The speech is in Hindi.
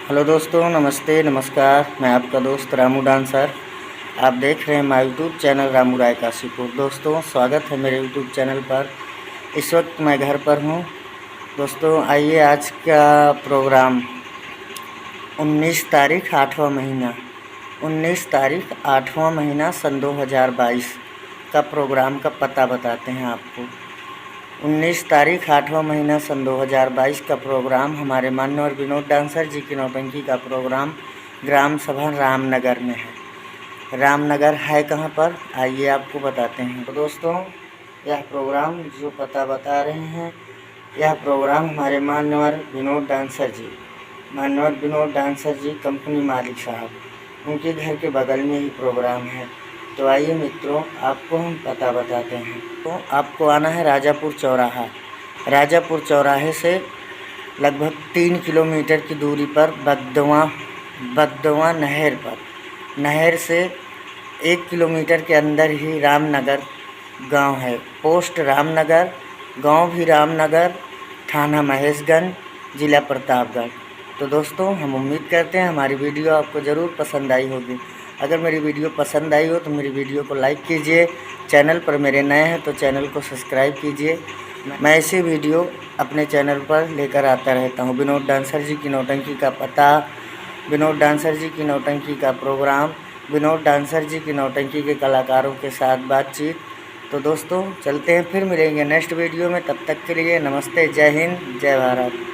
हेलो दोस्तों, नमस्ते नमस्कार। मैं आपका दोस्त रामू डांसर। आप देख रहे हैं माय यूट्यूब चैनल रामू राय काशीपुर। दोस्तों, स्वागत है मेरे यूट्यूब चैनल पर। इस वक्त मैं घर पर हूं। दोस्तों, आइए आज का प्रोग्राम 19 तारीख 8वां महीना 19 तारीख 8वां महीना सन 2022 का प्रोग्राम का पता बताते हैं आपको। 19 तारीख 8वां महीना सन 2022 का प्रोग्राम हमारे मान्यवर विनोद डांसर जी की नौटंकी का प्रोग्राम ग्राम सभा रामनगर में है। रामनगर है कहाँ पर, आइए आपको बताते हैं। तो दोस्तों, यह प्रोग्राम जो पता बता रहे हैं, यह प्रोग्राम हमारे मान्यवर विनोद डांसर जी कंपनी मालिक साहब, उनके घर के बगल में ही प्रोग्राम है। तो आइए मित्रों, आपको हम पता बताते हैं। तो आपको आना है राजापुर चौराहा। राजापुर चौराहे से लगभग 3 किलोमीटर की दूरी पर बगदवा नहर पर, नहर से 1 किलोमीटर के अंदर ही रामनगर गांव है। पोस्ट रामनगर, गांव भी रामनगर, थाना महेशगंज, ज़िला प्रतापगढ़। तो दोस्तों, हम उम्मीद करते हैं हमारी वीडियो आपको ज़रूर पसंद आई होगी। अगर मेरी वीडियो पसंद आई हो तो मेरी वीडियो को लाइक कीजिए। चैनल पर मेरे नए हैं तो चैनल को सब्सक्राइब कीजिए। मैं ऐसी वीडियो अपने चैनल पर लेकर आता रहता हूँ। विनोद डांसर जी की नौटंकी का पता, विनोद डांसर जी की नौटंकी का प्रोग्राम, विनोद डांसर जी की नौटंकी के कलाकारों के साथ बातचीत। तो दोस्तों, चलते हैं, फिर मिलेंगे नेक्स्ट वीडियो में। तब तक के लिए नमस्ते, जय हिंद, जय भारत।